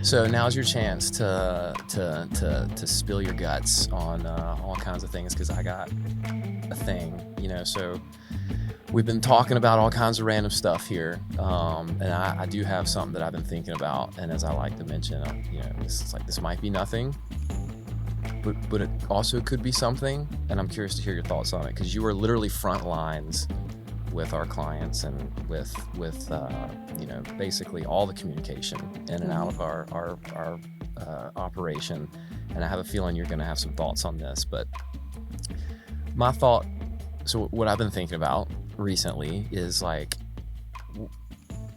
So now's your chance to spill your guts on all kinds of things, because I got a thing, so we've been talking about all kinds of random stuff here, and I do have something that I've been thinking about, and as I like to mention, this might be nothing, but it also could be something, and I'm curious to hear your thoughts on it, because you are literally front lines with our clients and with basically all the communication in and out of our operation, and I have a feeling you're going to have some thoughts on this. But my thought, so what I've been thinking about recently is like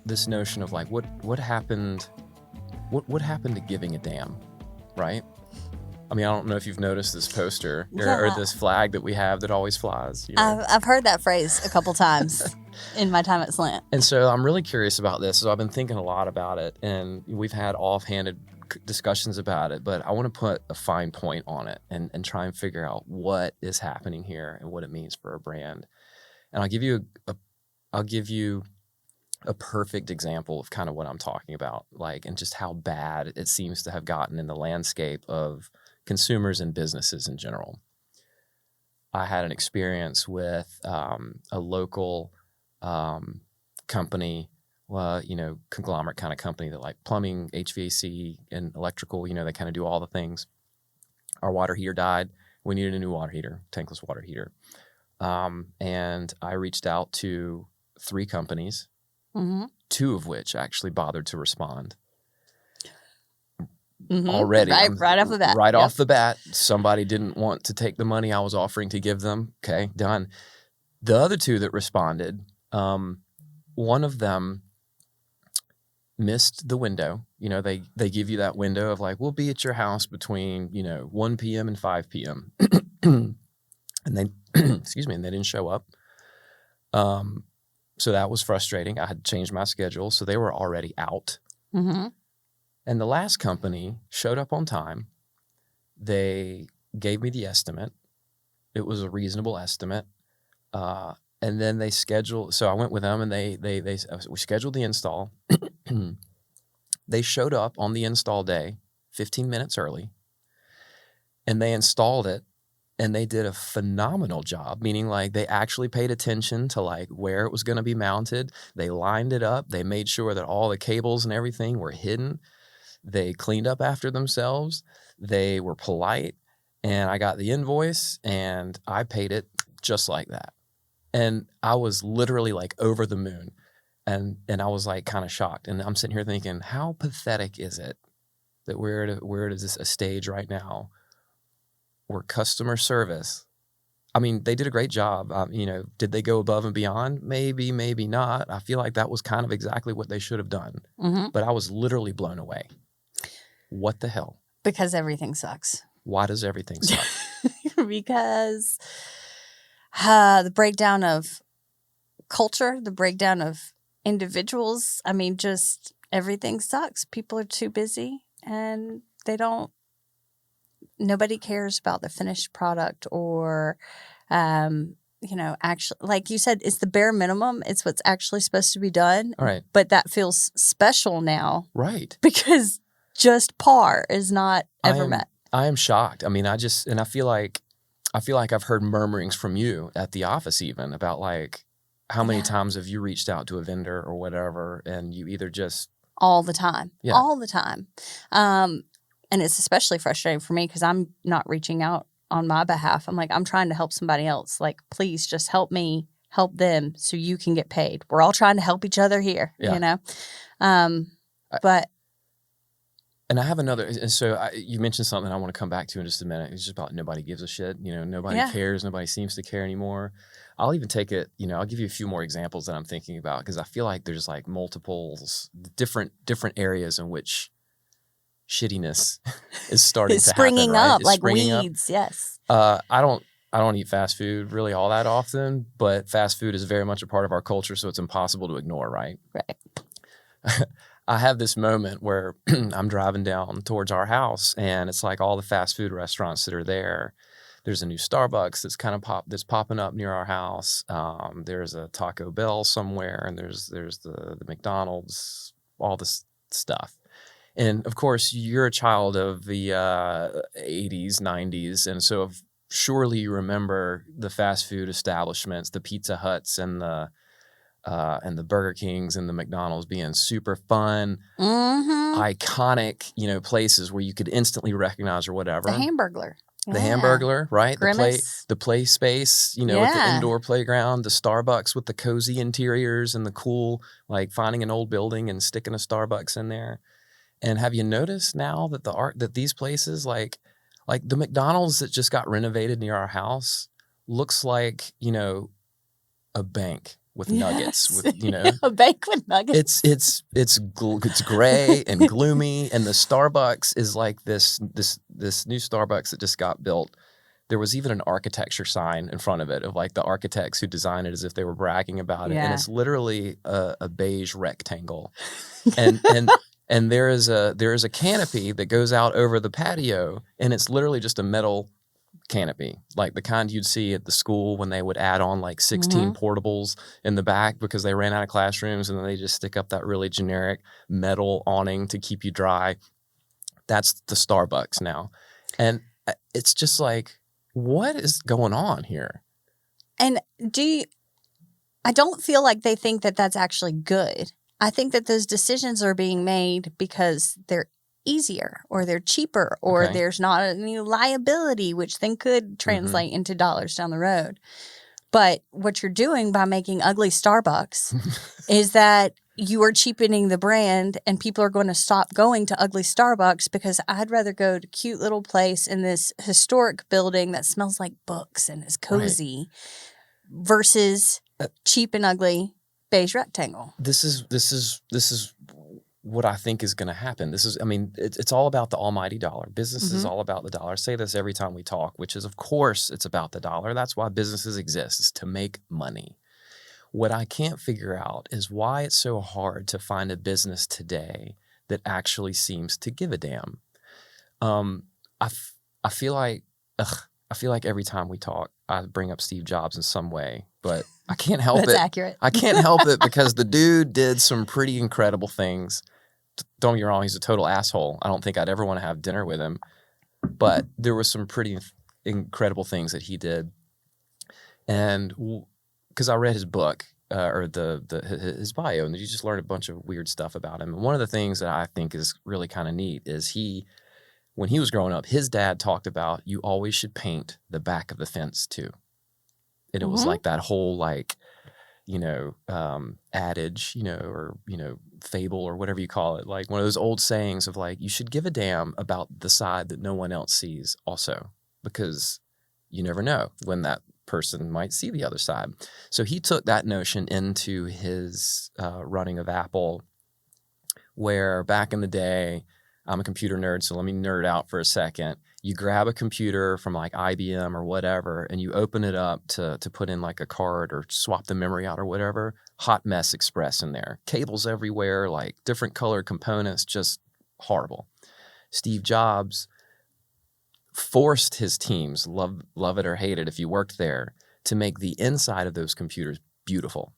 this notion of like what happened to giving a damn, right? I mean, I don't know if you've noticed this poster or this flag that we have that always flies. I've heard that phrase a couple times in my time at SLANT. And so I'm really curious about this. So I've been thinking a lot about it, and we've had offhanded discussions about it, but I want to put a fine point on it and try and figure out what is happening here and what it means for a brand. And I'll give you a perfect example of kind of what I'm talking about, like, and just how bad it seems to have gotten in the landscape of consumers and businesses in general. I had an experience with a local company, conglomerate kind of company that like plumbing, HVAC, and electrical, they kind of do all the things. Our water heater died. We needed a new water heater, tankless water heater. And I reached out to 3 companies, 2 of which actually bothered to respond. Already. Right off the bat. Right off the bat, somebody didn't want to take the money I was offering to give them. Okay, done. The other 2 that responded, one of them missed the window. They give you that window of like, we'll be at your house between, 1 p.m. and 5 p.m. And they, and they didn't show up. So that was frustrating. I had changed my schedule, so they were already out. Mm-hmm. And the last company showed up on time. They gave me the estimate. It was a reasonable estimate. And then they scheduled, so I went with them, and we scheduled the install. They showed up on the install day 15 minutes early, and they installed it, and they did a phenomenal job, meaning like they actually paid attention to like where it was going to be mounted. They lined it up. They made sure that all the cables and everything were hidden. They cleaned up after themselves. They were polite, and I got the invoice, and I paid it just like that. And I was literally like over the moon, and I was like kind of shocked. And I'm sitting here thinking, how pathetic is it that we're at a stage right now where customer service, I mean, they did a great job. Did they go above and beyond? Maybe, maybe not. I feel like that was kind of exactly what they should have done. Mm-hmm. But I was literally blown away. What the hell? Because everything sucks. Why does everything suck? Because the breakdown of culture, the breakdown of individuals, I mean, just everything sucks. People are too busy, and nobody cares about the finished product or, actually, like you said, it's the bare minimum. It's what's actually supposed to be done. All right. But that feels special now. Right. Because just par is not ever met. I am shocked. I mean, I feel like I've heard murmurings from you at the office even about like how many times have you reached out to a vendor or whatever, and you either just all the time. And it's especially frustrating for me because I'm not reaching out on my behalf. I'm like, I'm trying to help somebody else. Like, please just help me help them so you can get paid. We're all trying to help each other here, But and I have another, and so you mentioned something I want to come back to in just a minute. It's just about nobody gives a shit. Nobody cares. Nobody seems to care anymore. I'll even take it, I'll give you a few more examples that I'm thinking about because I feel like there's like multiples, different areas in which shittiness is starting to springing happen, right? up It's like springing weeds. Up. Yes. I don't eat fast food really all that often, but fast food is very much a part of our culture, so it's impossible to ignore, right? Right. I have this moment where I'm driving down towards our house, and it's like all the fast food restaurants that are there. There's a new Starbucks that's popping up near our house. There's a Taco Bell somewhere, and there's the McDonald's, all this stuff. And of course, you're a child of the 80s, 90s. And so surely you remember the fast food establishments, the Pizza Huts and the Burger Kings and the McDonald's being super fun, iconic, places where you could instantly recognize or whatever. The Hamburglar. Yeah. The Hamburglar, right? Grimace. The play space, with the indoor playground, the Starbucks with the cozy interiors and the cool, like finding an old building and sticking a Starbucks in there. And have you noticed now that that these places, like the McDonald's that just got renovated near our house, looks like, a bank with nuggets, with a bank with nuggets. It's gray and gloomy, and the Starbucks is like this new Starbucks that just got built. There was even an architecture sign in front of it of like the architects who designed it as if they were bragging about it, and it's literally a beige rectangle, and there is a canopy that goes out over the patio, and it's literally just a metal canopy, like the kind you'd see at the school when they would add on like 16 portables in the back because they ran out of classrooms, and then they just stick up that really generic metal awning to keep you dry. That's the Starbucks now. And it's just like, what is going on here? And I don't feel like they think that that's actually good. I think that those decisions are being made because they're easier or they're cheaper or there's not any liability, which then could translate into dollars down the road. But what you're doing by making ugly Starbucks is that you are cheapening the brand, and people are going to stop going to ugly Starbucks because I'd rather go to a cute little place in this historic building that smells like books and is cozy versus cheap and ugly beige rectangle. This is what I think is going to happen. It's all about the almighty dollar. Business is all about the dollar. I say this every time we talk, which is, of course, it's about the dollar. That's why businesses exist, is to make money. What I can't figure out is why it's so hard to find a business today that actually seems to give a damn. I feel like every time we talk, I bring up Steve Jobs in some way, but I can't help it. That's accurate. I can't help it because the dude did some pretty incredible things. Don't get me wrong, he's a total asshole. I don't think I'd ever want to have dinner with him. But there were some pretty incredible things that he did. And because I read his book, or his bio, and you just learn a bunch of weird stuff about him. And one of the things that I think is really kind of neat is when he was growing up, his dad talked about you always should paint the back of the fence too. And it was like that whole adage, or, fable or whatever you call it. Like one of those old sayings of like, you should give a damn about the side that no one else sees also, because you never know when that person might see the other side. So he took that notion into his running of Apple, where back in the day, I'm a computer nerd, so let me nerd out for a second. You grab a computer from like IBM or whatever, and you open it up to put in like a card or swap the memory out or whatever. Hot mess express in there. Cables everywhere, like different colored components, just horrible. Steve Jobs forced his teams, love it or hate it if you worked there, to make the inside of those computers beautiful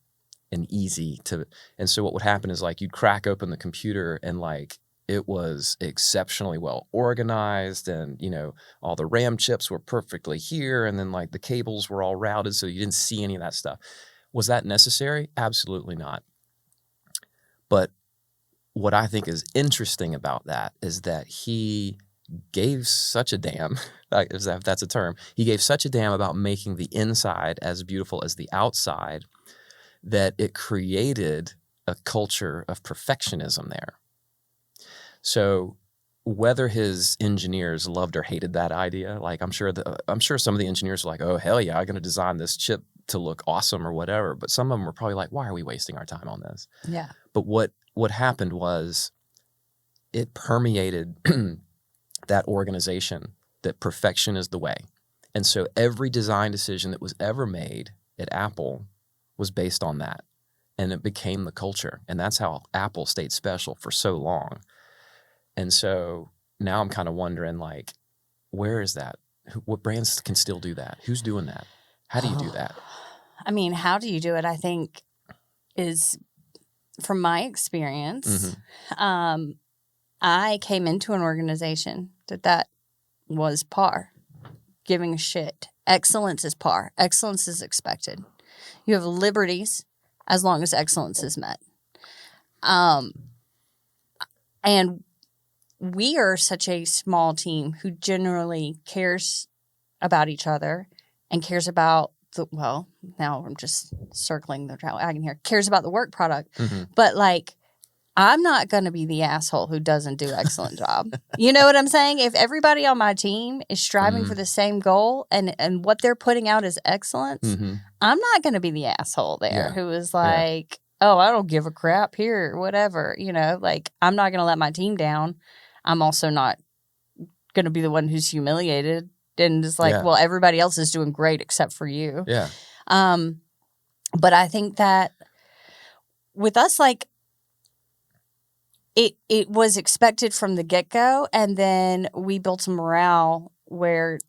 and easy to. And so what would happen is like you'd crack open the computer and like it was exceptionally well organized, and all the RAM chips were perfectly here, and then like the cables were all routed so you didn't see any of that stuff. Was that necessary? Absolutely not. But what I think is interesting about that is that he gave such a damn, if that's a term, he gave such a damn about making the inside as beautiful as the outside that it created a culture of perfectionism there. So whether his engineers loved or hated that idea, like I'm sure some of the engineers were like, oh, hell yeah, I'm going to design this chip to look awesome or whatever. But some of them were probably like, why are we wasting our time on this? Yeah. But what happened was it permeated that organization that perfection is the way. And so every design decision that was ever made at Apple was based on that. And it became the culture. And that's how Apple stayed special for so long. And so now I'm kind of wondering, like, where is that? What brands can still do that? Who's doing that? How do you do that? I mean, how do you do it, I think, is from my experience, Mm-hmm. I came into an organization that was par, giving a shit. Excellence is par. Excellence is expected. You have liberties as long as excellence is met. And we are such a small team who generally cares about each other and cares about now I'm just circling the wagon here, cares about the work product. Mm-hmm. But like, I'm not going to be the asshole who doesn't do excellent job. You know what I'm saying? If everybody on my team is striving for the same goal and what they're putting out is excellence, I'm not going to be the asshole there who is like, oh, I don't give a crap here, whatever. You know, like, I'm not going to let my team down. I'm also not going to be the one who's humiliated and just like, well, everybody else is doing great except for you. Yeah. But I think that with us, like, it was expected from the get-go, and then we built a morale where,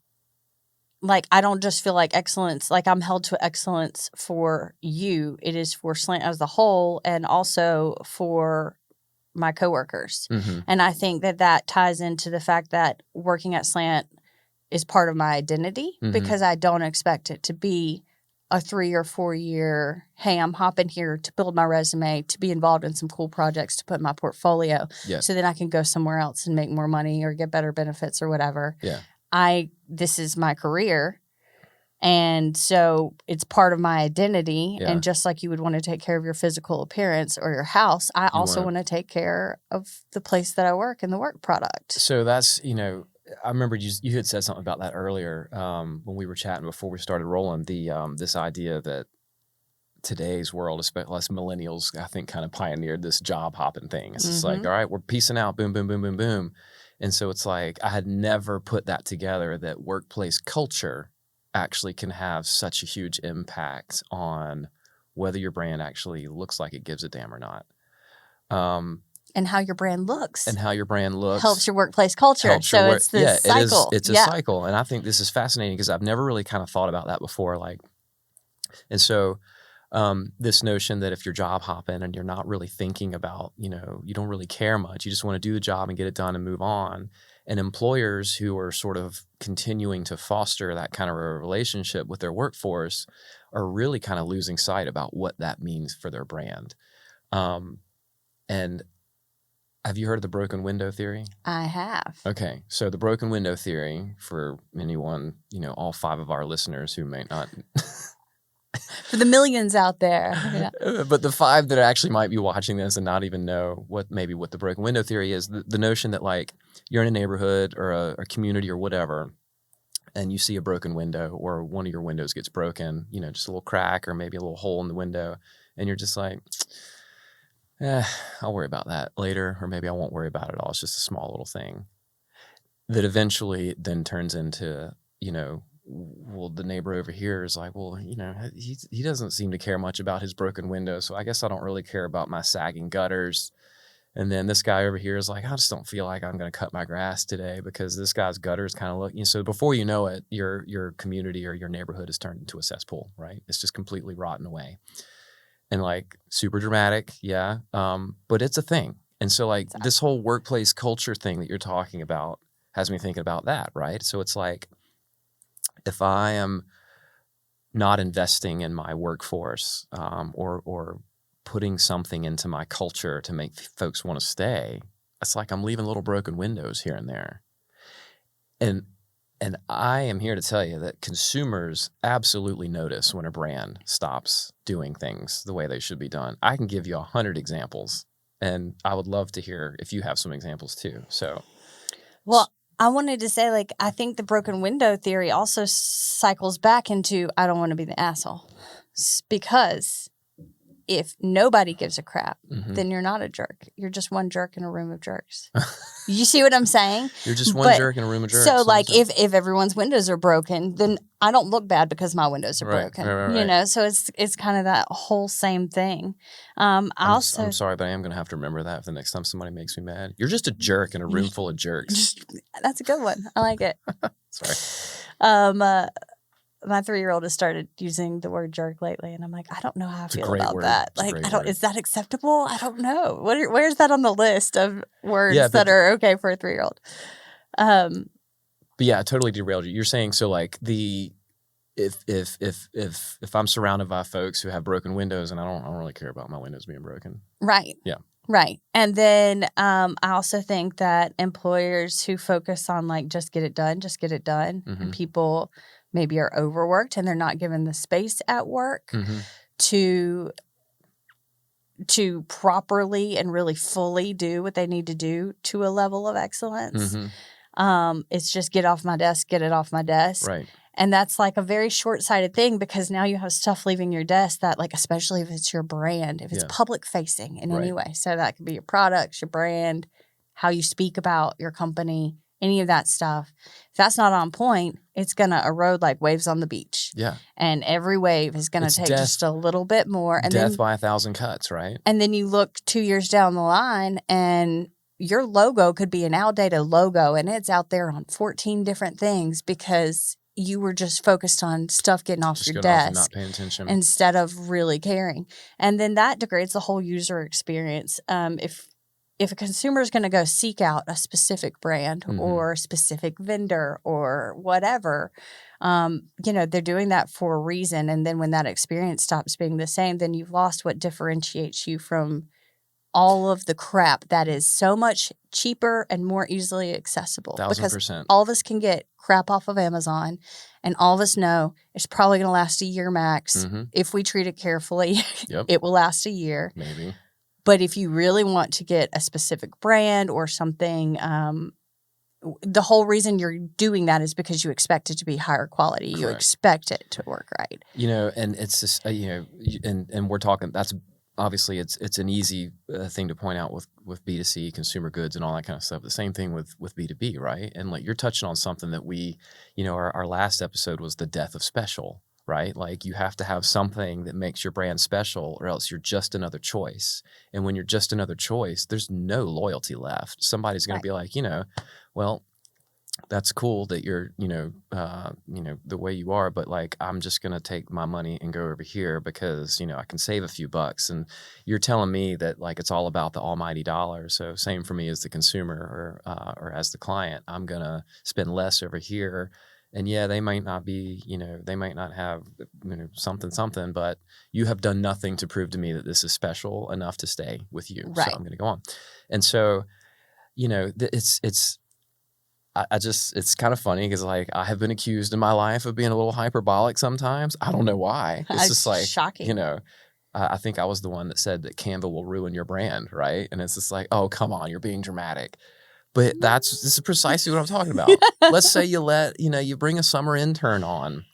like, I don't just feel like excellence, like I'm held to excellence for you. It is for SLANT as a whole and also for my coworkers. And I think that ties into the fact that working at SLANT is part of my identity because I don't expect it to be a 3 or 4 year, hey, I'm hopping here to build my resume, to be involved in some cool projects, to put in my portfolio so then I can go somewhere else and make more money or get better benefits or whatever. Yeah. This is my career. And so it's part of my identity. Yeah. And just like you would want to take care of your physical appearance or your house, I also want to take care of the place that I work and the work product. So that's, I remember you had said something about that earlier when we were chatting before we started rolling. This idea that today's world, especially us millennials, I think kind of pioneered this job hopping thing. It's just like, all right, we're peacing out, boom, boom, boom, boom, boom. And so it's like I had never put that together that workplace culture actually can have such a huge impact on whether your brand actually looks like it gives a damn or not. And how your brand looks. Helps your workplace culture. It's this cycle. It's a cycle. And I think this is fascinating because I've never really kind of thought about that before. And so this notion that if you're job hopping and you're not really thinking about, you don't really care much, you just want to do the job and get it done and move on. And employers who are sort of continuing to foster that kind of a relationship with their workforce are really kind of losing sight about what that means for their brand. And have you heard of the broken window theory? I have. Okay. So the broken window theory, for anyone, all 5 of our listeners who may not. For the millions out there. Yeah. But the 5 that actually might be watching this and not even know what the broken window theory is, the notion that like you're in a neighborhood or a community or whatever, and you see a broken window or one of your windows gets broken, just a little crack or maybe a little hole in the window. And you're just like, I'll worry about that later, or maybe I won't worry about it at all. It's just a small little thing that eventually then turns into, well, the neighbor over here is like, well, he doesn't seem to care much about his broken window, so I guess I don't really care about my sagging gutters. And then this guy over here is like, I just don't feel like I'm going to cut my grass today because this guy's gutters kind of look. So before you know it, your community or your neighborhood has turned into a cesspool, right? It's just completely rotten away. And like super dramatic, yeah. But it's a thing. And so like this whole workplace culture thing that you're talking about has me thinking about that, right? So it's like if I am not investing in my workforce or putting something into my culture to make folks want to stay, it's like I'm leaving little broken windows here and there. And I am here to tell you that consumers absolutely notice when a brand stops doing things the way they should be done. I can give you 100 examples, and I would love to hear if you have some examples too. So, well, I wanted to say, like, I think the broken window theory also cycles back into I don't want to be the asshole. Because if nobody gives a crap, then you're not a jerk. You're just one jerk in a room of jerks. You see what I'm saying? You're just one jerk in a room of jerks. So, like, if everyone's windows are broken, then I don't look bad because my windows are broken. Right. So it's kind of that whole same thing. I'm sorry, but I am going to have to remember that for the next time somebody makes me mad. You're just a jerk in a room full of jerks. That's a good one. I like it. Sorry. my 3-year-old has started using the word jerk lately, and I'm like, I don't know how I feel great about word. that. It's a Like, great I don't. word. Is that acceptable? I don't know. Where's that on the list of words Yeah, that are okay for a 3-year-old? But yeah, I totally derailed you. You're saying so like if I'm surrounded by folks who have broken windows, and I don't really care about my windows being broken. Right. Yeah. Right. And then I also think that employers who focus on like just get it done, and people maybe are overworked and they're not given the space at work to properly and really fully do what they need to do to a level of excellence. It's just get off my desk, get it off my desk. Right. And that's like a very short-sighted thing because now you have stuff leaving your desk that like, especially if it's your brand, if it's public facing in any way. So that could be your products, your brand, how you speak about your company, any of that stuff. If that's not on point, it's going to erode like waves on the beach. Yeah. And every wave is going to take just a little bit more. And death by 1,000 cuts, right? And then you look 2 years down the line and your logo could be an outdated logo and it's out there on 14 different things because you were just focused on stuff getting off your desk and not paying attention instead of really caring. And then that degrades the whole user experience. If a consumer is going to go seek out a specific brand or a specific vendor or whatever, they're doing that for a reason. And then when that experience stops being the same, then you've lost what differentiates you from all of the crap that is so much cheaper and more easily accessible. 1,000%. Because all of us can get crap off of Amazon, and all of us know it's probably going to last a year max. If we treat it carefully, it will last a year. Maybe. But if you really want to get a specific brand or something, the whole reason you're doing that is because you expect it to be higher quality. Correct. You expect it to work right. And it's just, and we're talking, that's obviously it's an easy thing to point out with B2C, consumer goods and all that kind of stuff. The same thing with B2B, right? And like you're touching on something that we, our last episode was the death of special, right? Like you have to have something that makes your brand special or else you're just another choice. And when you're just another choice, there's no loyalty left. Somebody's going to be like, well, that's cool that you're, the way you are, but like, I'm just going to take my money and go over here because, I can save a few bucks. And you're telling me that like, it's all about the almighty dollar. So same for me as the consumer or as the client, I'm going to spend less over here. And yeah, they might not be, they might not have, something, but you have done nothing to prove to me that this is special enough to stay with you. Right. So I'm going to go on. And so, it's kind of funny because like I have been accused in my life of being a little hyperbolic sometimes. I don't know why. It's just like, shocking. I think I was the one that said that Canva will ruin your brand, right? And it's just like, oh, come on, you're being dramatic. But this is precisely what I'm talking about. Let's say you bring a summer intern on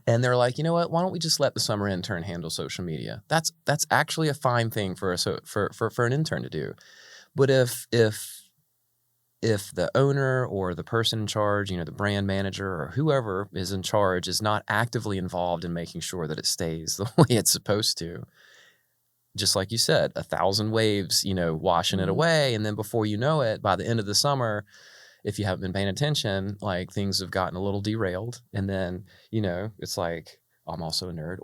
and they're like, you know what, why don't we just let the summer intern handle social media? That's actually a fine thing for an intern to do. But if the owner or the person in charge, the brand manager or whoever is in charge is not actively involved in making sure that it stays the way it's supposed to, just like you said, 1,000 waves, washing it away. And then before you know it, by the end of the summer, if you haven't been paying attention, like things have gotten a little derailed. And then, it's like, I'm also a nerd,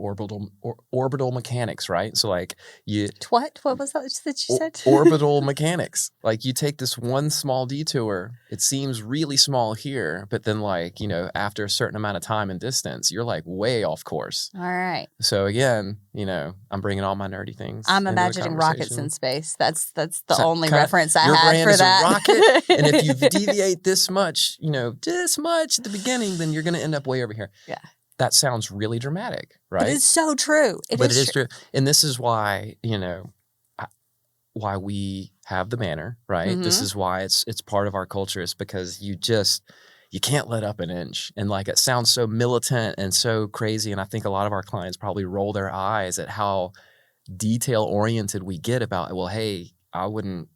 orbital mechanics, right? So like What was that you said? Orbital mechanics. Like you take this one small detour, it seems really small here, but then like, after a certain amount of time and distance, you're like way off course. All right. So again, I'm bringing all my nerdy things. I'm imagining rockets in space. That's the only reference I had for that. Your brand is a rocket, and if you deviate this much at the beginning, then you're going to end up way over here. Yeah. That sounds really dramatic, right? But it's so true. It is true. And this is why, why we have the banner, right? This is why it's part of our culture. It's because you can't let up an inch. And like, it sounds so militant and so crazy. And I think a lot of our clients probably roll their eyes at how detail oriented we get about, well, hey, I wouldn't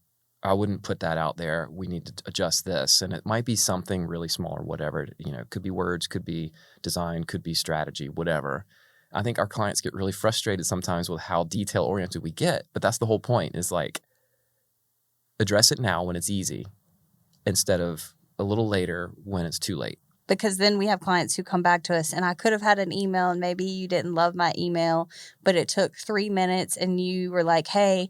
put that out there. We need to adjust this. And it might be something really small or whatever. It could be words, could be design, could be strategy, whatever. I think our clients get really frustrated sometimes with how detail oriented we get. But that's the whole point, is like, address it now when it's easy instead of a little later when it's too late. because then we have clients who come back to us, and I could have had an email, and maybe you didn't love my email, but it took 3 minutes, and you were like, hey,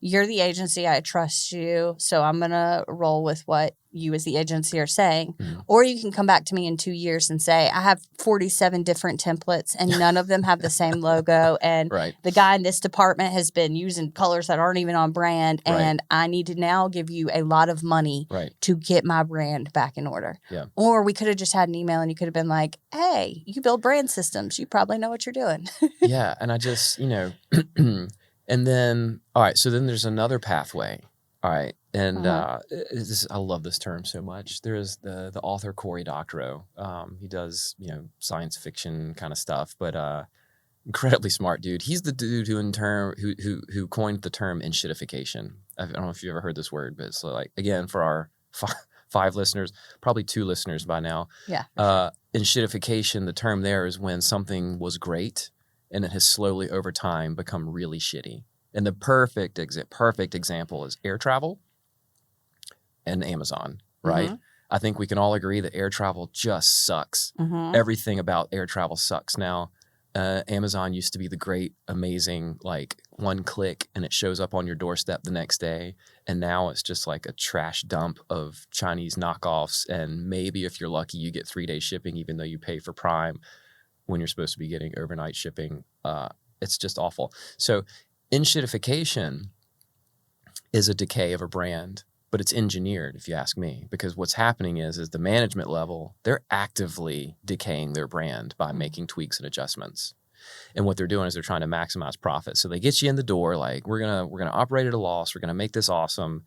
you're the agency, I trust you, so I'm going to roll with what you as the agency are saying. Mm-hmm. Or you can come back to me in 2 years and say, I have 47 different templates, and none of them have the same logo, and Right. the guy in this department has been using colors that aren't even on brand, and I need to now give you a lot of money to get my brand back in order. Yeah. Or we could have just had an email, and you could have been like, hey, you build brand systems. You probably know what you're doing. Yeah, and I just, and then, all right, so then there's another pathway. All right, and I love this term so much. There is the author Cory Doctorow. He does, science fiction kind of stuff, but incredibly smart dude. He's the dude who coined the term enshittification. I don't know if you've ever heard this word, but it's like, again, for our 5 listeners, probably 2 listeners by now. Yeah. Enshittification, the term there is when something was great and it has slowly over time become really shitty. And the perfect example is air travel and Amazon, right? Mm-hmm. I think we can all agree that air travel just sucks. Mm-hmm. Everything about air travel sucks now. Amazon used to be the great, amazing, like one click and it shows up on your doorstep the next day. And now it's just like a trash dump of Chinese knockoffs. And maybe if you're lucky, you get 3-day shipping, even though you pay for Prime when you're supposed to be getting overnight shipping. It's just awful. So enshittification is a decay of a brand, but it's engineered, if you ask me, because what's happening is the management level, they're actively decaying their brand by making tweaks and adjustments. And what they're doing is they're trying to maximize profit. So they get you in the door like, we're gonna operate at a loss. We're gonna make this awesome.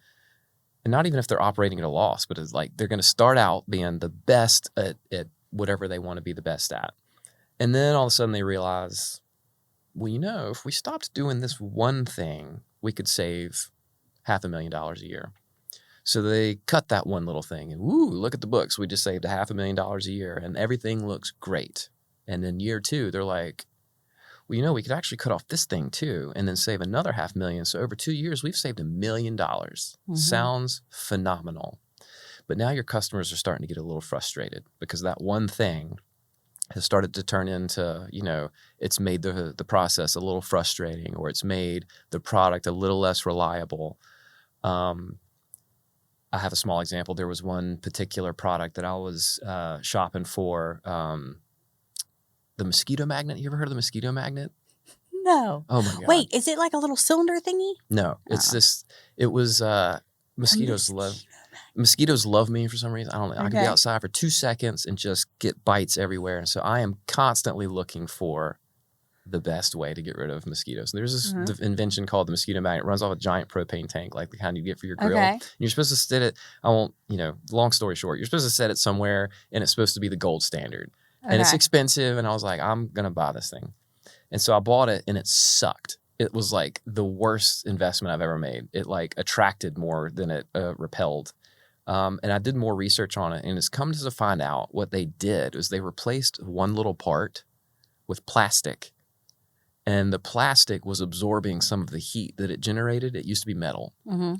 And not even if they're operating at a loss, but it's like they're gonna start out being the best at whatever they want to be the best at. And then all of a sudden they realize, well, if we stopped doing this one thing, we could save $500,000 a year. So they cut that one little thing and, look at the books. We just saved $500,000 a year and everything looks great. And then year 2, they're like, well, we could actually cut off this thing too and then save another $500,000. So over 2 years, we've saved $1 million. Mm-hmm. Sounds phenomenal. But now your customers are starting to get a little frustrated because that one thing has started to turn into, it's made the process a little frustrating, or it's made the product a little less reliable. I have a small example. There was one particular product that I was shopping for, the Mosquito Magnet. You ever heard of the Mosquito Magnet? No. Oh my God. Wait, is it like a little cylinder thingy? No, it's this. It was Mosquitoes love me for some reason. I don't know. I can be outside for 2 seconds and just get bites everywhere. And so I am constantly looking for the best way to get rid of mosquitoes. And there's this invention called the Mosquito Magnet. It runs off a giant propane tank, like the kind you get for your grill. Okay. And you're supposed to set it, long story short, you're supposed to set it somewhere and it's supposed to be the gold standard. Okay. And it's expensive. And I was like, I'm going to buy this thing. And so I bought it and it sucked. It was like the worst investment I've ever made. It like attracted more than it repelled. And I did more research on it, and it's come to find out what they did is they replaced one little part with plastic. And the plastic was absorbing some of the heat that it generated. It used to be metal. Mm-hmm.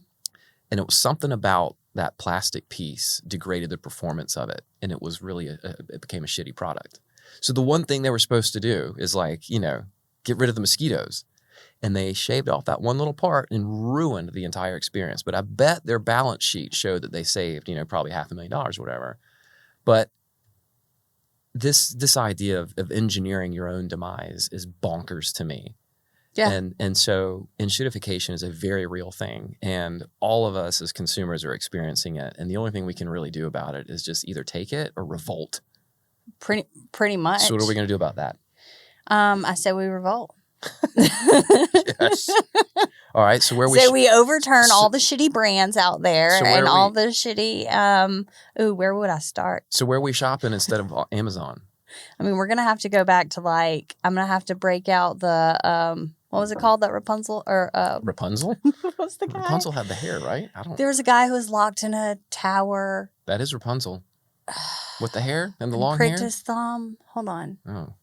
And it was something about that plastic piece degraded the performance of it. And it was really, it became a shitty product. So the one thing they were supposed to do is get rid of the mosquitoes. And they shaved off that one little part and ruined the entire experience. But I bet their balance sheet showed that they saved, probably $500,000 or whatever. But this idea of engineering your own demise is bonkers to me. Yeah. And so enshittification is a very real thing. And all of us as consumers are experiencing it. And the only thing we can really do about it is just either take it or revolt. Pretty much. So what are we going to do about that? I said we revolt. Yes. All right. So we overturn all the shitty brands out there and all the shitty. Where would I start? So where are we shopping instead of Amazon? I mean, we're gonna have to go back to I'm gonna have to break out the what was it called? That Rapunzel or Rapunzel? What's the guy? Rapunzel had the hair, right? There was a guy who was locked in a tower. That is Rapunzel. With the hair and the long hair. Pricked his thumb. Hold on. Oh.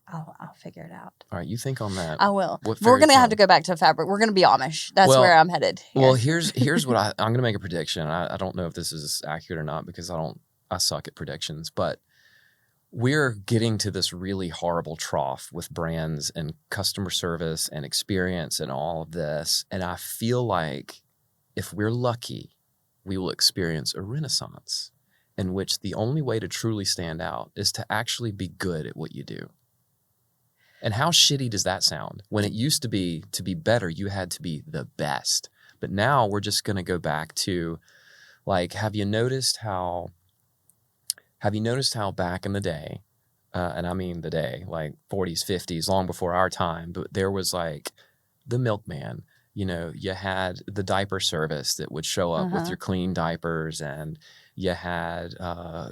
I'll figure it out. All right, you think on that. I will. We're going to have to go back to fabric. We're going to be Amish. That's where I'm headed. Here. Well, here's what I'm going to make a prediction. I don't know if this is accurate or not because I I suck at predictions, but we're getting to this really horrible trough with brands and customer service and experience and all of this. And I feel like if we're lucky, we will experience a renaissance in which the only way to truly stand out is to actually be good at what you do. And how shitty does that sound? When it used to be better, you had to be the best. But now we're just going to go back to, like, have you noticed how back in the day, and I mean the day, like 40s, 50s, long before our time, but there was like the milkman, you know, you had the diaper service that would show up with your clean diapers, and you had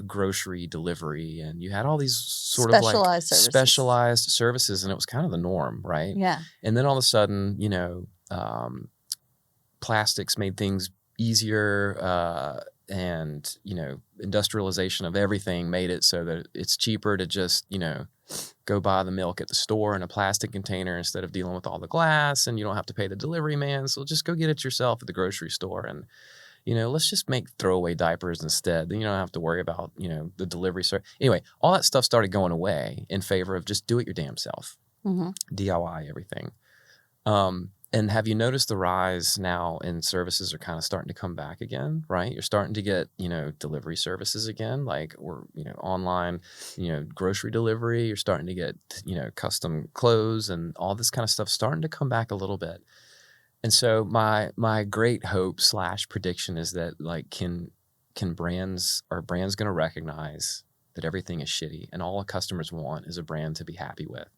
grocery delivery, and you had all these sort of like specialized services, and it was kind of the norm, right? Yeah. And then all of a sudden, you know, plastics made things easier, and, you know, industrialization of everything made it so that it's cheaper to just, you know, go buy the milk at the store in a plastic container instead of dealing with all the glass, and you don't have to pay the delivery man. So just go get it yourself at the grocery store. And, you know, let's just make throwaway diapers instead. Then you don't have to worry about, you know, the delivery service. Anyway, all that stuff started going away in favor of just do it your damn self. DIY everything. And have you noticed the rise now in services are kind of starting to come back again, right? You're starting to get, you know, delivery services again, like, or, you know, online, you know, grocery delivery. You're starting to get, you know, custom clothes and all this kind of stuff starting to come back a little bit. And so my great hope / prediction is that, like, are brands going to recognize that everything is shitty and all customers want is a brand to be happy with?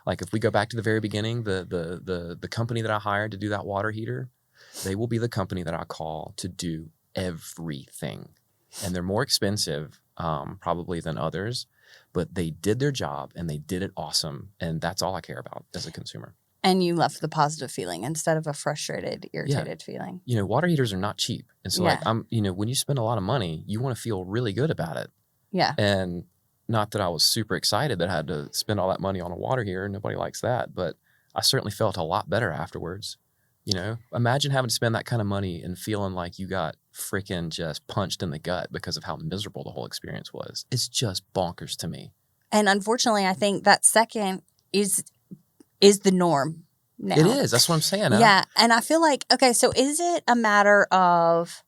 Like, if we go back to the very beginning, the company that I hired to do that water heater, they will be the company that I call to do everything. And they're more expensive probably than others, but they did their job and they did it awesome. And that's all I care about as a consumer. And you left the positive feeling instead of a frustrated, irritated feeling. You know, water heaters are not cheap. And so, like, you know, when you spend a lot of money, you want to feel really good about it. Yeah. And not that I was super excited that I had to spend all that money on a water heater. Nobody likes that. But I certainly felt a lot better afterwards. You know, imagine having to spend that kind of money and feeling like you got freaking just punched in the gut because of how miserable the whole experience was. It's just bonkers to me. And unfortunately, I think that second is the norm now. It is. That's what I'm saying. Yeah. And I feel like, okay, so is it a matter of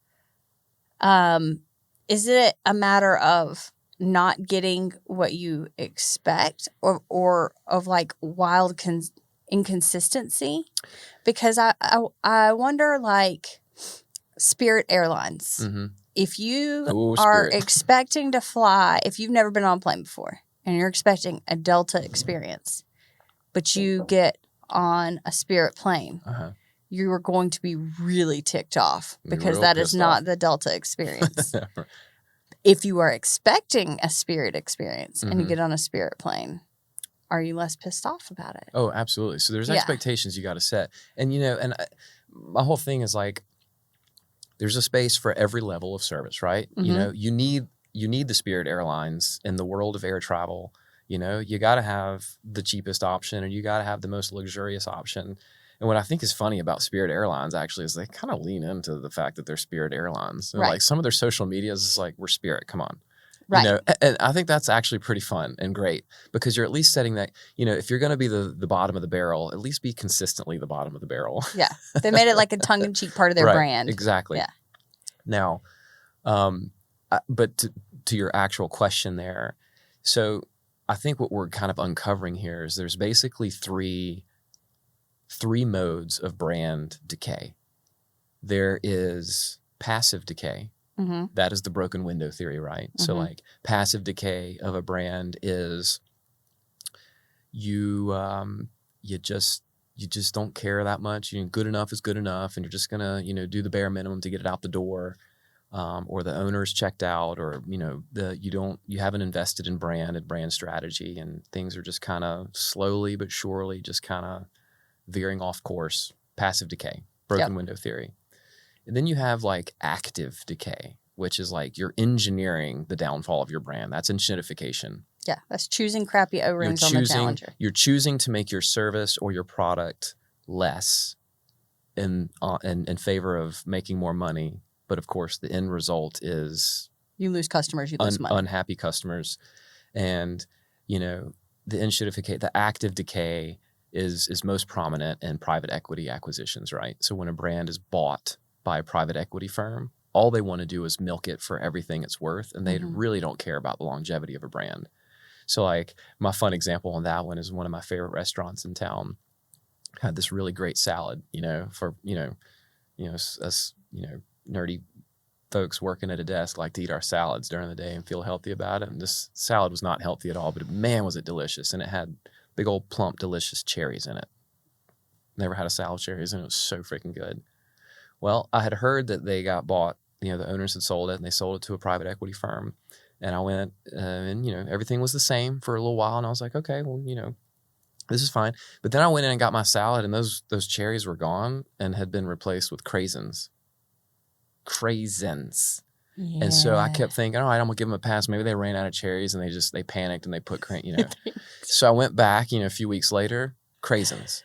not getting what you expect, or of like wild inconsistency? Because I wonder, like, Spirit Airlines, if you are expecting to fly, if you've never been on a plane before and you're expecting a Delta experience, but you get on a Spirit plane, you are going to be really ticked off because that is not the Delta experience. If you are expecting a Spirit experience and you get on a Spirit plane, are you less pissed off about it? Oh, absolutely. So there's expectations you got to set. And, you know, and my whole thing is, like, there's a space for every level of service, right? You know, you need the Spirit Airlines in the world of air travel. You know, you got to have the cheapest option, and you got to have the most luxurious option. And what I think is funny about Spirit Airlines actually is they kind of lean into the fact that they're Spirit Airlines. Right. Like, some of their social media is like, we're Spirit, come on. Right. You know, and I think that's actually pretty fun and great because you're at least setting that, you know, if you're going to be the bottom of the barrel, at least be consistently the bottom of the barrel. Yeah. They made it like a tongue-in-cheek part of their brand. Exactly. Yeah. Now, but to your actual question there, so I think what we're kind of uncovering here is there's basically three modes of brand decay. There is passive decay. That is the broken window theory, right? So, like, passive decay of a brand is you just don't care that much. You know, good enough is good enough, and you're just gonna, you know, do the bare minimum to get it out the door, or the owner's checked out, or, you know, you haven't invested in brand strategy, and things are just kind of slowly but surely just kind of veering off course. Passive decay, broken window theory. And then you have, like, active decay, which is like you're engineering the downfall of your brand. That's enshittification. Yeah, that's choosing crappy O-rings on the Challenger. You're choosing to make your service or your product less in favor of making more money. But, of course, the end result is You lose customers, you lose money. Unhappy customers. And, you know, the active decay is most prominent in private equity acquisitions, right? So when a brand is bought by a private equity firm, all they want to do is milk it for everything it's worth, and they really don't care about the longevity of a brand. So like my fun example on that one is one of my favorite restaurants in town had this really great salad, you know, for, us, nerdy folks working at a desk like to eat our salads during the day and feel healthy about it. And this salad was not healthy at all, but man, was it delicious. And it had big old plump, delicious cherries in it. Never had a salad with cherries, and it was so freaking good. Well, I had heard that they got bought, the owners had sold it, and they sold it to a private equity firm. And I went, and everything was the same for a little while. And I was like, okay, well, this is fine. But then I went in and got my salad, and those cherries were gone and had been replaced with Craisins. Yeah. And so I kept thinking, all right, I'm gonna give them a pass. Maybe they ran out of cherries and they panicked and they put So I went back, a few weeks later, Craisins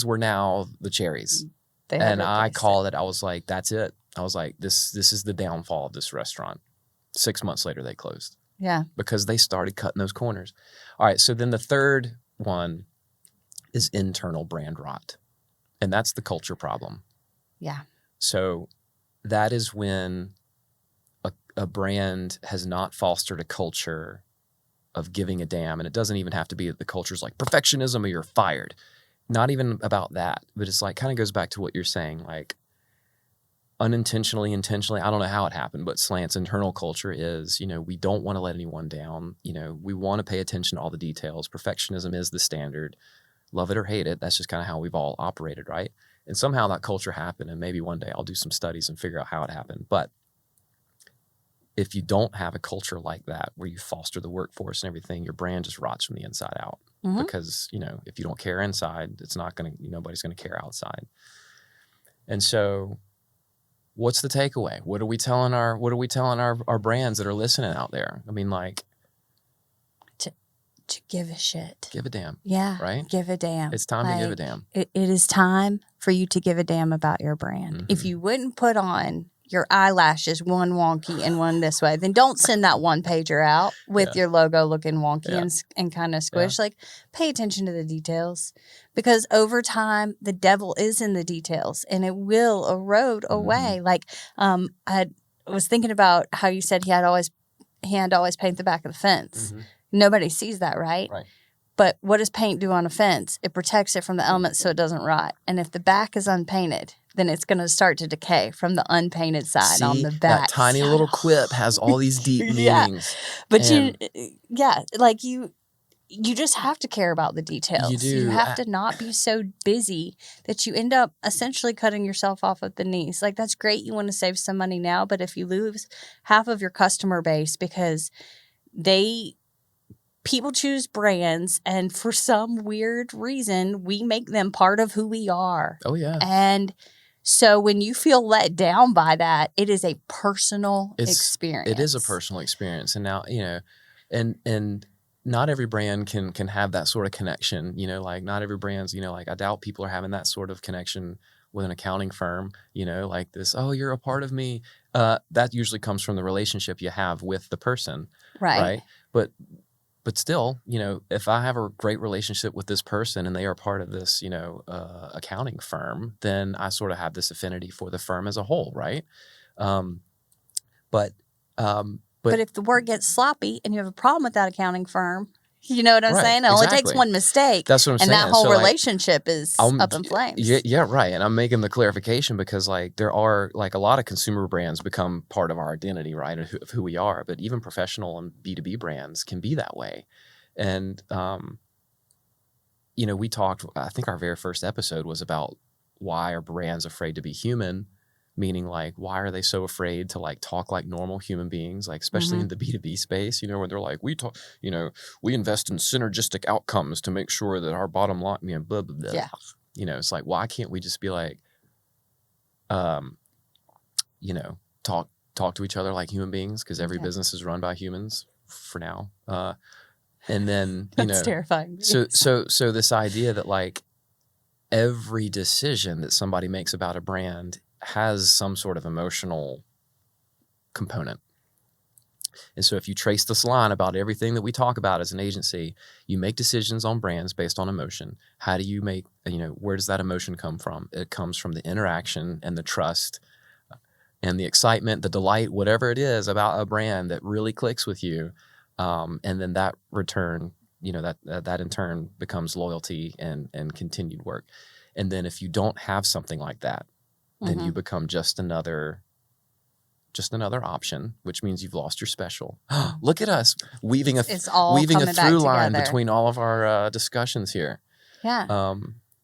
were now the cherries. And I called it. I was like, that's it. I was like, this is the downfall of this restaurant. 6 months later, they closed. Yeah. Because they started cutting those corners. All right. So then the third one is internal brand rot. And that's the culture problem. Yeah. So that is when a brand has not fostered a culture of giving a damn. And it doesn't even have to be that the culture's like perfectionism or you're fired. Not even about that. But it's like kind of goes back to what you're saying. Like unintentionally, intentionally, I don't know how it happened, but SLANT's internal culture is, we don't want to let anyone down. We want to pay attention to all the details. Perfectionism is the standard. Love it or hate it. That's just kind of how we've all operated, right? And somehow that culture happened, and maybe one day I'll do some studies and figure out how it happened. But if you don't have a culture like that, where you foster the workforce and everything, your brand just rots from the inside out. Mm-hmm. Because, if you don't care inside, nobody's going to care outside. And so what's the takeaway? What are we telling our brands that are listening out there? I mean, like, to give a shit. Give a damn. Yeah. Right? Give a damn. It's time to give a damn. It is time for you to give a damn about your brand. Mm-hmm. If you wouldn't put on your eyelashes one wonky and one this way, then don't send that one pager out with your logo looking wonky and kind of squished. Like, pay attention to the details, because over time the devil is in the details and it will erode away. Like, I was thinking about how you said he had always paint the back of the fence. Mm-hmm. Nobody sees that, right? Right. But what does paint do on a fence? It protects it from the elements so it doesn't rot. And if the back is unpainted, then it's going to start to decay from the unpainted side on the back. That tiny little quip has all these deep meanings. But you just have to care about the details. You do. You have to not be so busy that you end up essentially cutting yourself off at the knees. Like, that's great. You want to save some money now, but if you lose half of your customer base because people choose brands, and for some weird reason, we make them part of who we are. Oh, yeah. And so when you feel let down by that, it is a personal experience. It is a personal experience. And now, and not every brand can have that sort of connection, like not every brand's, like I doubt people are having that sort of connection with an accounting firm, like this, oh, you're a part of me. That usually comes from the relationship you have with the person. Right. But still, if I have a great relationship with this person and they are part of this, accounting firm, then I sort of have this affinity for the firm as a whole, right? But if the word gets sloppy and you have a problem with that accounting firm, you know what I'm saying? It only takes one mistake. That's what I'm saying. And that whole relationship is up in flames. Yeah, right. And I'm making the clarification because, there are, a lot of consumer brands become part of our identity, right, of who we are. But even professional and B2B brands can be that way. And, we talked, I think our very first episode was about why are brands afraid to be human, meaning, why are they so afraid to, talk like normal human beings, especially in the B2B space, where they're like, we talk, we invest in synergistic outcomes to make sure that our bottom line, blah, blah, blah. Yeah. It's like, why can't we just be talk to each other like human beings? Because every business is run by humans for now. And then, That's terrifying. So this idea that, every decision that somebody makes about a brand has some sort of emotional component. And so if you trace this line about everything that we talk about as an agency, you make decisions on brands based on emotion. How do you make, where does that emotion come from? It comes from the interaction and the trust and the excitement, the delight, whatever it is about a brand that really clicks with you. And then that return, that in turn becomes loyalty and continued work. And then if you don't have something like that, then you become just another option, which means you've lost your special. Look at us weaving a through line between all of our discussions here. Yeah.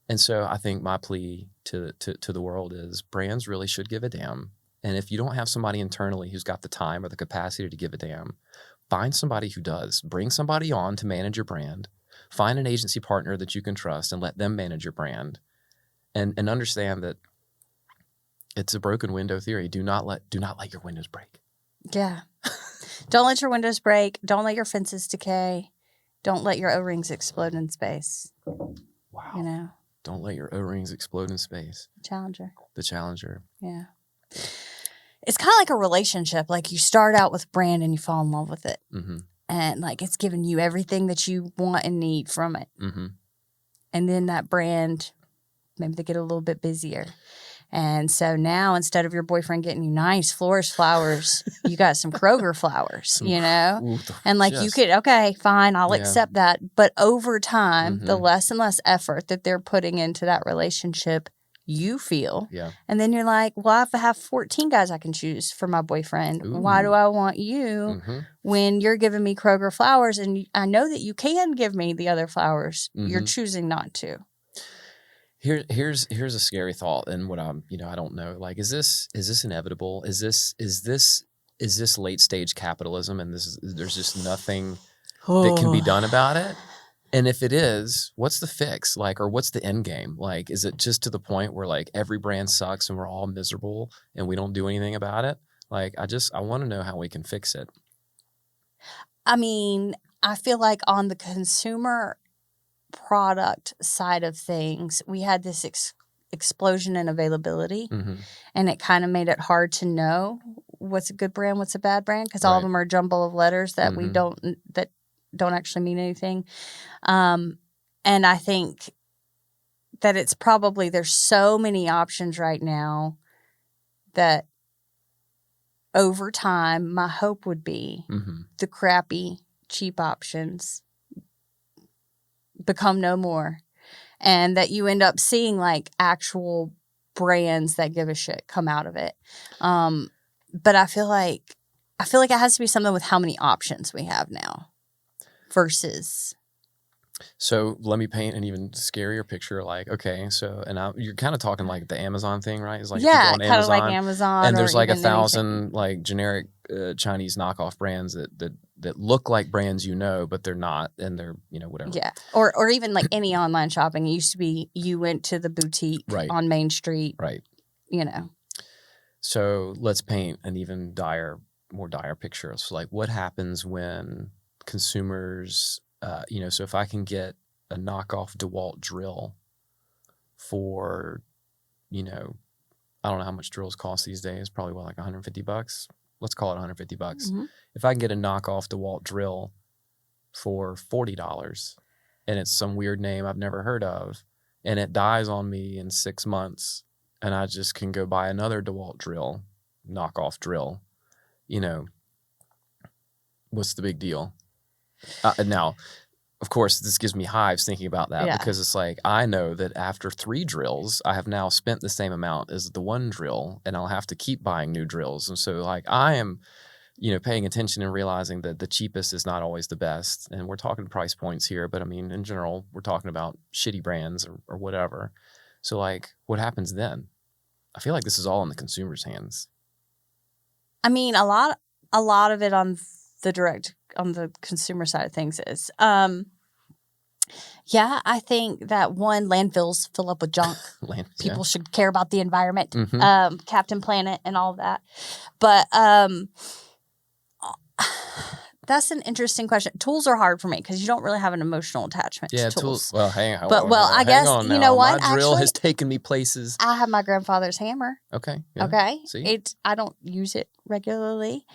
And so I think my plea to the world is brands really should give a damn. And if you don't have somebody internally who's got the time or the capacity to give a damn, find somebody who does. Bring somebody on to manage your brand. Find an agency partner that you can trust and let them manage your brand. And understand that it's a broken window theory. Do not let your windows break. Yeah. Don't let your windows break. Don't let your fences decay. Don't let your O-rings explode in space. Wow. Don't let your O-rings explode in space. The Challenger. Yeah. It's kind of like a relationship. Like you start out with a brand and you fall in love with it. Mm-hmm. And like it's giving you everything that you want and need from it. Mm-hmm. And then that brand, maybe they get a little bit busier. And so now instead of your boyfriend getting you nice flowers, you got some Kroger flowers, And like you could, okay, fine, I'll accept that. But over time, the less and less effort that they're putting into that relationship, you feel. Yeah. And then you're like, well, if I have 14 guys I can choose for my boyfriend, why do I want you when you're giving me Kroger flowers and I know that you can give me the other flowers? You're choosing not to. Here's a scary thought, and what I'm, I don't know. Like, is this inevitable? Is this late stage capitalism, and there's just nothing that can be done about it? And if it is, what's the fix? Like, or what's the end game? Like, is it just to the point where like every brand sucks and we're all miserable and we don't do anything about it? Like, I want to know how we can fix it. I mean, I feel like on the consumer product side of things, we had this explosion in availability, and it kind of made it hard to know what's a good brand, what's a bad brand, because all of them are a jumble of letters that that don't actually mean anything. And I think that it's probably there's so many options right now that over time, my hope would be the crappy, cheap options become no more, and that you end up seeing like actual brands that give a shit come out of it. But I feel like it has to be something with how many options we have now versus. So let me paint an even scarier picture. Like, okay, so you're kind of talking like the Amazon thing, right? It's like kind of like Amazon, and there's like 1,000 like generic Chinese knockoff brands that look like brands, but they're not, and they're whatever. Yeah, or even like any online shopping. It used to be you went to the boutique on Main Street, right? So let's paint an even more dire picture. So like, what happens when consumers so if I can get a knockoff DeWalt drill for, I don't know how much drills cost these days, probably like $150. Let's call it $150. Mm-hmm. If I can get a knockoff DeWalt drill for $40 and it's some weird name I've never heard of and it dies on me in 6 months and I just can go buy another DeWalt drill, knockoff drill, what's the big deal? Now, of course, this gives me hives thinking about that because it's like I know that after 3 drills, I have now spent the same amount as the 1 drill, and I'll have to keep buying new drills. And so, like, I am, paying attention and realizing that the cheapest is not always the best. And we're talking price points here, but I mean, in general, we're talking about shitty brands or whatever. So, like, what happens then? I feel like this is all in the consumer's hands. I mean, a lot of it on the consumer side of things is, I think that landfills fill up with junk. People should care about the environment, Captain Planet and all of that. But That's an interesting question. Tools are hard for me because you don't really have an emotional attachment to tools. Well, hang on. I guess, on you now. know what? My drill Actually, has taken me places. I have my grandfather's hammer. Okay. Yeah. Okay. See? I don't use it regularly,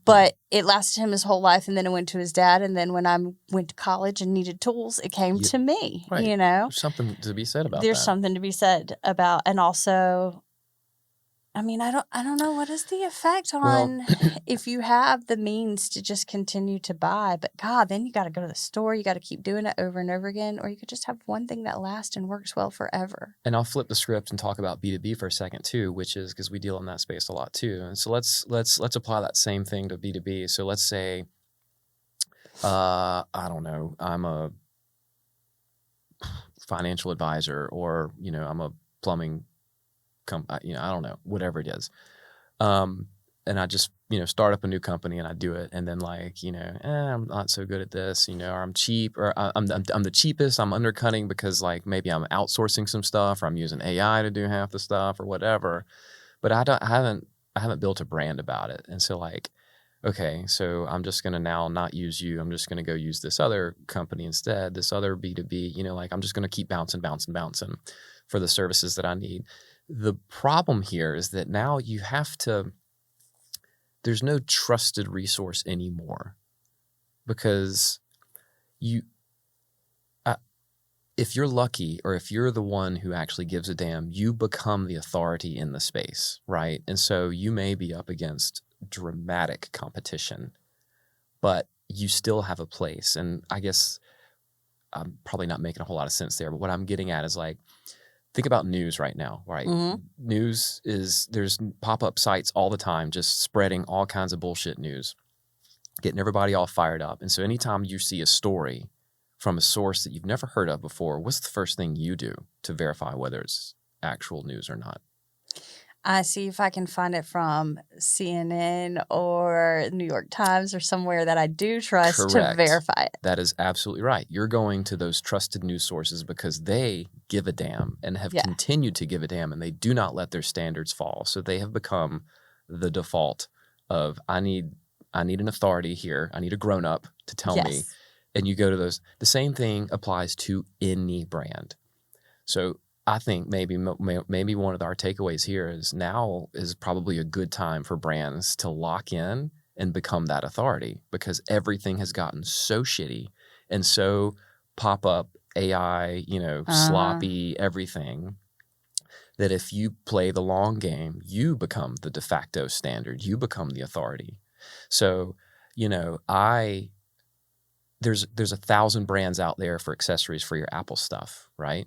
but it lasted him his whole life, and then it went to his dad. And then when I went to college and needed tools, it came to me. Right. You know, there's something to be said about there's that. something to be said about, and also, I mean, I don't know what is the effect on if you have the means to just continue to buy, but God, then you got to go to the store, you got to keep doing it over and over again, or you could just have one thing that lasts and works well forever. And I'll flip the script and talk about B2B for a second too, which is because we deal in that space a lot too. And so let's apply that same thing to B2B. So let's say, I don't know, I'm a financial advisor, or I'm a plumbing I don't know, whatever it is. And I just, start up a new company and I do it. And then I'm not so good at this, or I'm cheap, or I'm the cheapest. I'm undercutting because maybe I'm outsourcing some stuff, or I'm using AI to do half the stuff or whatever. But I haven't built a brand about it. And so okay, so I'm just going to now not use you. I'm just going to go use this other company instead, this other B2B, I'm just going to keep bouncing for the services that I need. The problem here is that now there's no trusted resource anymore, because if you're lucky, or if you're the one who actually gives a damn, you become the authority in the space, right? And so you may be up against dramatic competition, but you still have a place. And I guess I'm probably not making a whole lot of sense there, but what I'm getting at is think about news right now, right? Mm-hmm. News there's pop-up sites all the time just spreading all kinds of bullshit news, getting everybody all fired up. And so anytime you see a story from a source that you've never heard of before, what's the first thing you do to verify whether it's actual news or not? I see if I can find it from CNN or New York Times or somewhere that I do trust to verify it. That is absolutely right. You're going to those trusted news sources because they give a damn and have continued to give a damn, and they do not let their standards fall. So they have become the default of, I need an authority here. I need a grown-up to tell me. And you go to those. The same thing applies to any brand. So I think maybe one of our takeaways here is now is probably a good time for brands to lock in and become that authority, because everything has gotten so shitty and so pop-up AI, sloppy everything, that if you play the long game, you become the de facto standard. You become the authority. So, there's 1,000 brands out there for accessories for your Apple stuff, right?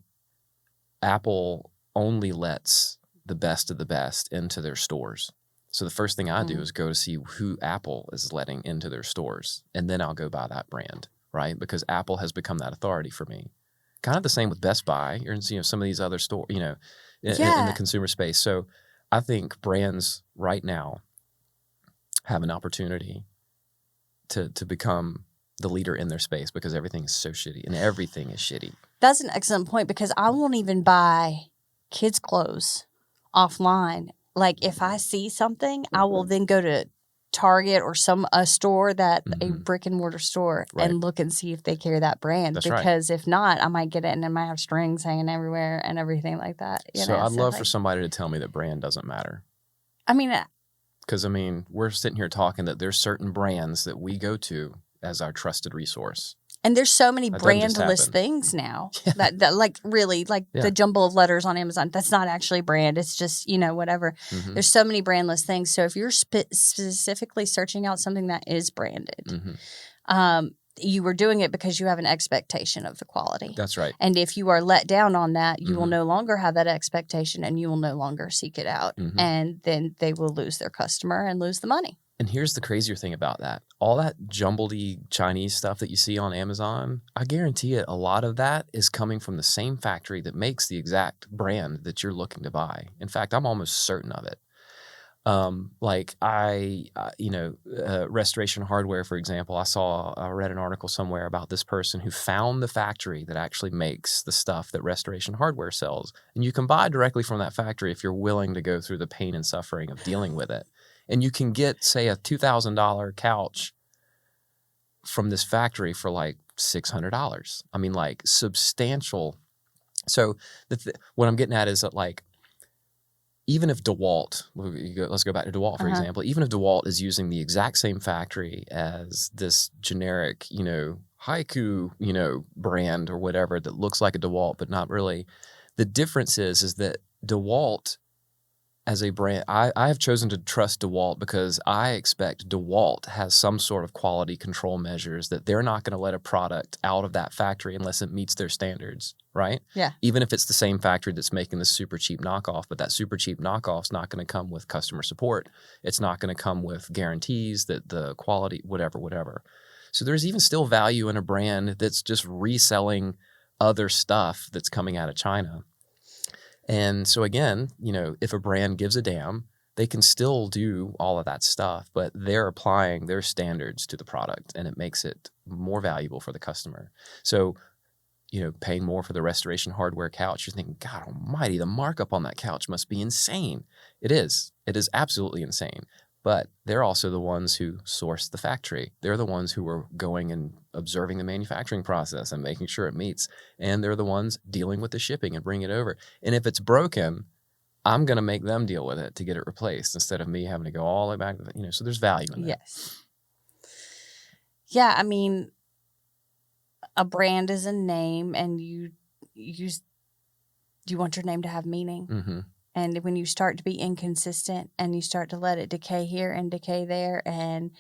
Apple only lets the best of the best into their stores. So the first thing I do is go to see who Apple is letting into their stores, and then I'll go buy that brand, right? Because Apple has become that authority for me. Kind of the same with Best Buy or some of these other stores, in the consumer space. So I think brands right now have an opportunity to become the leader in their space, because everything is so shitty, and everything is shitty. That's an excellent point, because I won't even buy kids' clothes offline. If I see something, I will then go to Target or a store a brick and mortar store, and look and see if they carry that brand. That's because if not, I might get it and it might have strings hanging everywhere and everything like that. I'd love for somebody to tell me that brand doesn't matter. I mean, because we're sitting here talking that there's certain brands that we go to as our trusted resource. And there's so many brandless things now that really the jumble of letters on Amazon. That's not actually brand. It's just, whatever. Mm-hmm. There's so many brandless things. So if you're specifically searching out something that is branded, you were doing it because you have an expectation of the quality. That's right. And if you are let down on that, you will no longer have that expectation, and you will no longer seek it out. Mm-hmm. And then they will lose their customer and lose the money. And here's the crazier thing about that. All that jumbledy Chinese stuff that you see on Amazon, I guarantee it, a lot of that is coming from the same factory that makes the exact brand that you're looking to buy. In fact, I'm almost certain of it. Restoration Hardware, for example, I read an article somewhere about this person who found the factory that actually makes the stuff that Restoration Hardware sells. And you can buy directly from that factory if you're willing to go through the pain and suffering of dealing with it. And you can get, say, a $2,000 couch from this factory for like $600. I mean, like substantial. So what I'm getting at is that like, even if DeWalt, let's go back to DeWalt, for example, even if DeWalt is using the exact same factory as this generic, Haiku, brand or whatever that looks like a DeWalt, but not really. The difference is that DeWalt as a brand, I have chosen to trust DeWalt because I expect DeWalt has some sort of quality control measures that they're not going to let a product out of that factory unless it meets their standards, right? Yeah. Even if it's the same factory that's making the super cheap knockoff, but that super cheap knockoff's not going to come with customer support. It's not going to come with guarantees that the quality, whatever. So there's even still value in a brand that's just reselling other stuff that's coming out of China. And so again, if a brand gives a damn, they can still do all of that stuff, but they're applying their standards to the product and it makes it more valuable for the customer. So, paying more for the restoration hardware couch, you're thinking, God almighty, the markup on that couch must be insane. It is. It is absolutely insane. But they're also the ones who source the factory. They're the ones who are going and observing the manufacturing process and making sure it meets. And they're the ones dealing with the shipping and bringing it over. And if it's broken, I'm going to make them deal with it to get it replaced instead of me having to go all the way back to the, so there's value in that. Yes. Yeah, I mean, a brand is a name and you want your name to have meaning. Mm-hmm. And when you start to be inconsistent and you start to let it decay here and decay there and,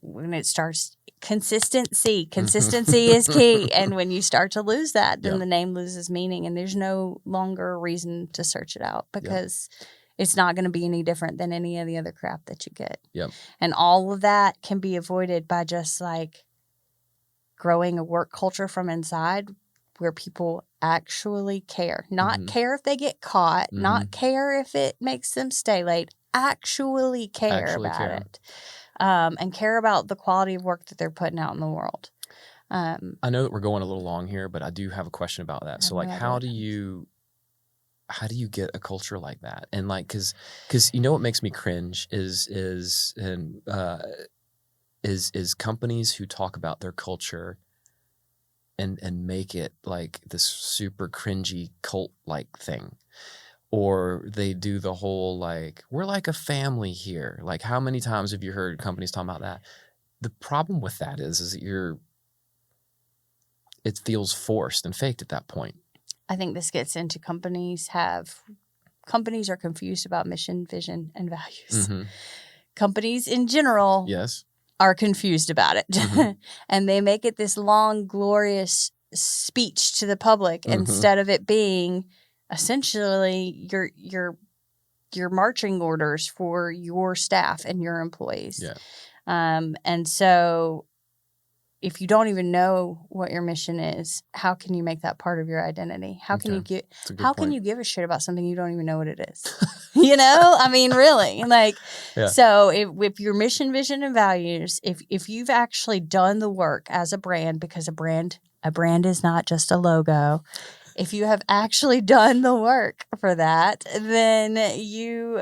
when it starts, consistency is key. And when you start to lose that, then the name loses meaning and there's no longer a reason to search it out because it's not going to be any different than any of the other crap that you get. Yep. And all of that can be avoided by just like growing a work culture from inside where people actually care. Not care if they get caught, not care if it makes them stay late, actually care about it. And care about the quality of work that they're putting out in the world. I know that we're going a little long here, but I do have a question about that. So like, how do you get a culture like that? And like, cause what makes me cringe is companies who talk about their culture and make it like this super cringy cult-like thing. Or they do the whole like, we're like a family here. Like how many times have you heard companies talking about that? The problem with that is that it feels forced and faked at that point. I think this gets into companies are confused about mission, vision, and values. Mm-hmm. Companies in general are confused about it. Mm-hmm. And they make it this long, glorious speech to the public instead of it being essentially your marching orders for your staff and your employees. Yeah. And so if you don't even know what your mission is, how can you make that part of your identity? How can you give a shit about something you don't even know what it is? I mean, really, like, so if your mission, vision, and values, if you've actually done the work as a brand, because a brand is not just a logo. If you have actually done the work for that, then it's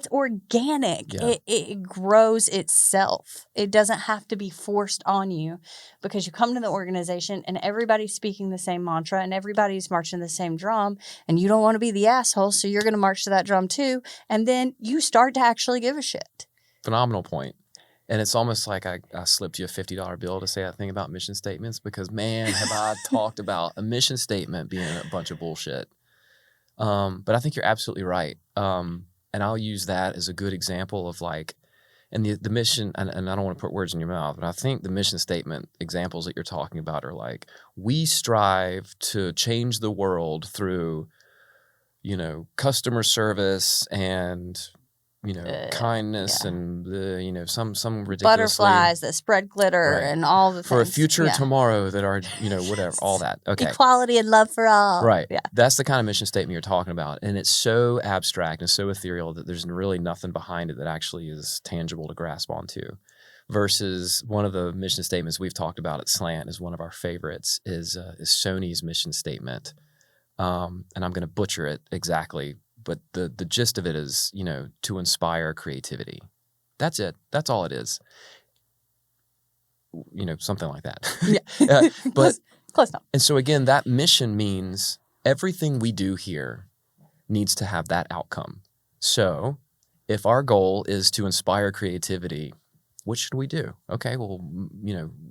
organic. Yeah. It grows itself. It doesn't have to be forced on you because you come to the organization and everybody's speaking the same mantra and everybody's marching the same drum and you don't want to be the asshole, so you're going to march to that drum too. And then you start to actually give a shit. Phenomenal point. And it's almost like I slipped you a $50 bill to say that thing about mission statements because, man, have I talked about a mission statement being a bunch of bullshit. But I think you're absolutely right. And I'll use that as a good example of like, and the mission, and I don't want to put words in your mouth, but I think the mission statement examples that you're talking about are like, we strive to change the world through, customer service and, kindness and some ridiculously butterflies that spread glitter and all the things. For a future tomorrow that are, whatever, all that. Okay. Equality and love for all. Right. Yeah. That's the kind of mission statement you're talking about. And it's so abstract and so ethereal that there's really nothing behind it that actually is tangible to grasp onto. Versus one of the mission statements we've talked about at SLANT is one of our favorites is Sony's mission statement. And I'm going to butcher it exactly. But the gist of it is, to inspire creativity. That's it. That's all it is. something like that. Yeah. But close enough. And so again, that mission means everything we do here needs to have that outcome. So if our goal is to inspire creativity, what should we do? Okay, well,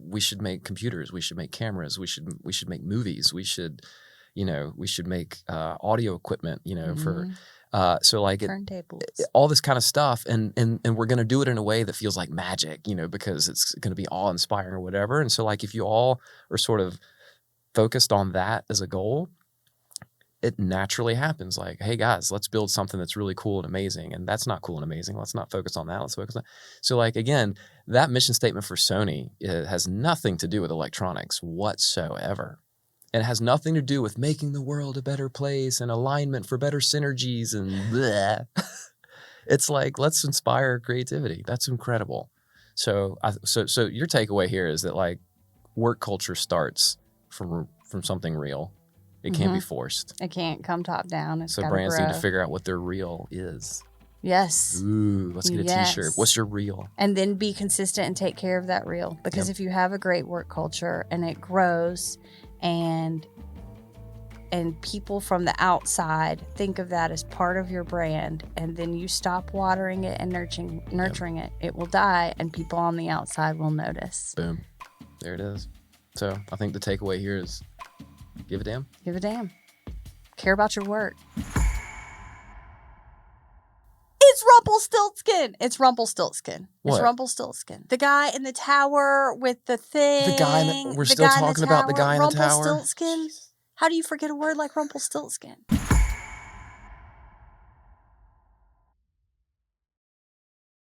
we should make computers, we should make cameras, we should make movies, we should make audio equipment, for so like turntables, all this kind of stuff, and we're going to do it in a way that feels like magic, because it's going to be awe-inspiring or whatever. And so like if you all are sort of focused on that as a goal, it naturally happens. Like, hey guys, let's build something that's really cool and amazing. And that's not cool and amazing. Let's not focus on that. Let's focus on. So like, again, that mission statement for Sony, it has nothing to do with electronics whatsoever. And it has nothing to do with making the world a better place and alignment for better synergies and bleh. It's like, let's inspire creativity. That's incredible. So your takeaway here is that like work culture starts from something real. It can't be forced. It can't come top down. It's so brands need to figure out what their real is. Yes. Ooh, let's get a t-shirt. What's your real? And then be consistent and take care of that real. Because if you have a great work culture and it grows and people from the outside think of that as part of your brand, and then you stop watering it and nurturing it, it will die and people on the outside will notice. Boom. There it is. So I think the takeaway here is give a damn. Give a damn. Care about your work. It's Rumpelstiltskin. It's Rumpelstiltskin. What? It's Rumpelstiltskin. The guy in the tower with the thing. The guy we're still talking about the guy in the tower. Rumpelstiltskin. How do you forget a word like Rumpelstiltskin?